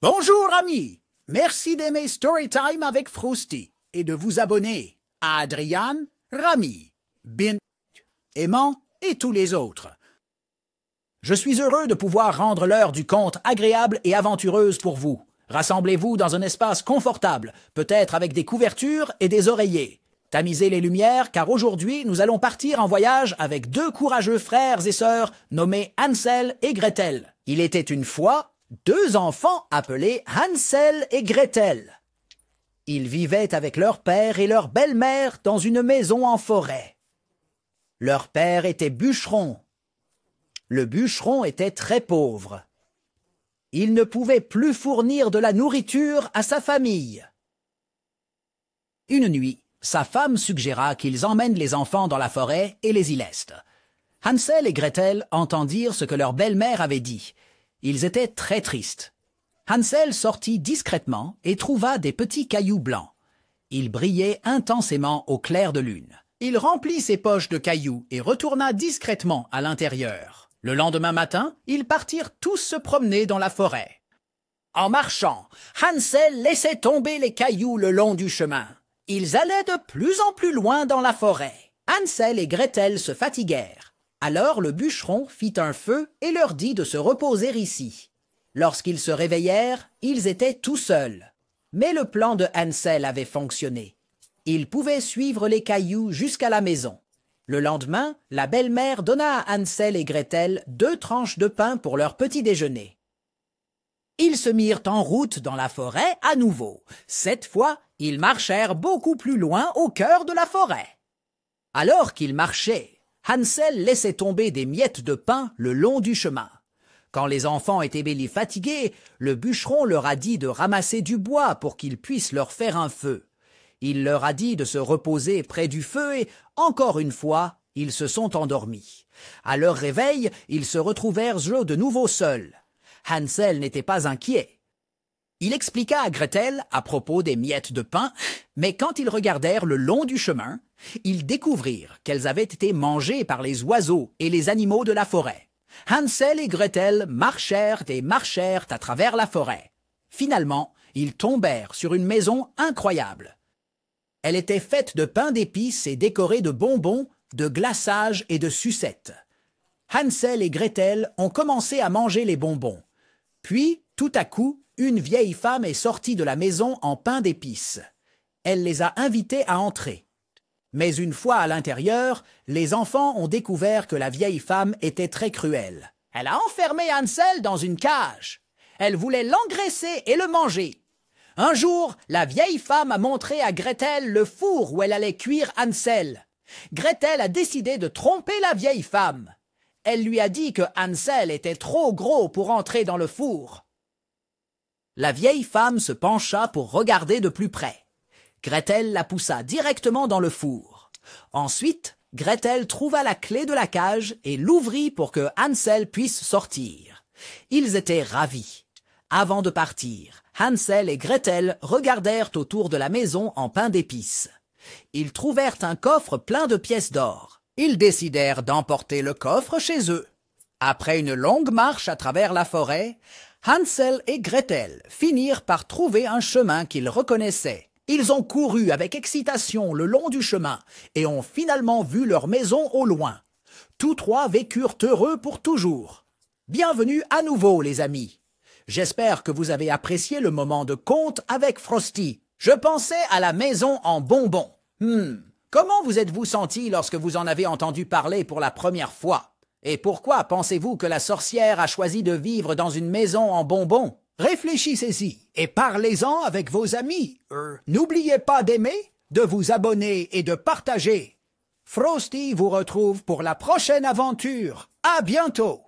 Bonjour amis, merci d'aimer Storytime avec Frosty et de vous abonner à Adrian, Rami, Bin, Aimant et tous les autres. Je suis heureux de pouvoir rendre l'heure du conte agréable et aventureuse pour vous. Rassemblez-vous dans un espace confortable, peut-être avec des couvertures et des oreillers. Tamisez les lumières car aujourd'hui nous allons partir en voyage avec deux courageux frères et sœurs nommés Hansel et Gretel. Il était une fois deux enfants appelés Hansel et Gretel. Ils vivaient avec leur père et leur belle-mère dans une maison en forêt. Leur père était bûcheron. Le bûcheron était très pauvre. Il ne pouvait plus fournir de la nourriture à sa famille. Une nuit, sa femme suggéra qu'ils emmènent les enfants dans la forêt et les y laissent. Hansel et Gretel entendirent ce que leur belle-mère avait dit. Ils étaient très tristes. Hansel sortit discrètement et trouva des petits cailloux blancs. Ils brillaient intensément au clair de lune. Il remplit ses poches de cailloux et retourna discrètement à l'intérieur. Le lendemain matin, ils partirent tous se promener dans la forêt. En marchant, Hansel laissait tomber les cailloux le long du chemin. Ils allaient de plus en plus loin dans la forêt. Hansel et Gretel se fatiguèrent. Alors le bûcheron fit un feu et leur dit de se reposer ici. Lorsqu'ils se réveillèrent, ils étaient tout seuls. Mais le plan de Hansel avait fonctionné. Il pouvait suivre les cailloux jusqu'à la maison. Le lendemain, la belle-mère donna à Hansel et Gretel 2 tranches de pain pour leur petit déjeuner. Ils se mirent en route dans la forêt à nouveau. Cette fois, ils marchèrent beaucoup plus loin au cœur de la forêt. Alors qu'ils marchaient, Hansel laissait tomber des miettes de pain le long du chemin. Quand les enfants étaient bel fatigués, le bûcheron leur a dit de ramasser du bois pour qu'ils puissent leur faire un feu. Il leur a dit de se reposer près du feu et, encore une fois, ils se sont endormis. À leur réveil, ils se retrouvèrent de nouveau seuls. Hansel n'était pas inquiet. Il expliqua à Gretel à propos des miettes de pain, mais quand ils regardèrent le long du chemin, ils découvrirent qu'elles avaient été mangées par les oiseaux et les animaux de la forêt. Hansel et Gretel marchèrent et marchèrent à travers la forêt. Finalement, ils tombèrent sur une maison incroyable. Elle était faite de pain d'épices et décorée de bonbons, de glaçages et de sucettes. Hansel et Gretel ont commencé à manger les bonbons. Puis, tout à coup, une vieille femme est sortie de la maison en pain d'épices. Elle les a invités à entrer. Mais une fois à l'intérieur, les enfants ont découvert que la vieille femme était très cruelle. Elle a enfermé Hansel dans une cage. Elle voulait l'engraisser et le manger. Un jour, la vieille femme a montré à Gretel le four où elle allait cuire Hansel. Gretel a décidé de tromper la vieille femme. Elle lui a dit que Hansel était trop gros pour entrer dans le four. La vieille femme se pencha pour regarder de plus près. Gretel la poussa directement dans le four. Ensuite, Gretel trouva la clé de la cage et l'ouvrit pour que Hansel puisse sortir. Ils étaient ravis. Avant de partir, Hansel et Gretel regardèrent autour de la maison en pain d'épices. Ils trouvèrent un coffre plein de pièces d'or. Ils décidèrent d'emporter le coffre chez eux. Après une longue marche à travers la forêt, Hansel et Gretel finirent par trouver un chemin qu'ils reconnaissaient. Ils ont couru avec excitation le long du chemin et ont finalement vu leur maison au loin. Tous trois vécurent heureux pour toujours. Bienvenue à nouveau, les amis. J'espère que vous avez apprécié le moment de conte avec Frosty. Je pensais à la maison en bonbons. Comment vous êtes-vous senti lorsque vous en avez entendu parler pour la première fois? Et pourquoi pensez-vous que la sorcière a choisi de vivre dans une maison en bonbons? Réfléchissez-y et parlez-en avec vos amis. N'oubliez pas d'aimer, de vous abonner et de partager. Frosty vous retrouve pour la prochaine aventure. À bientôt!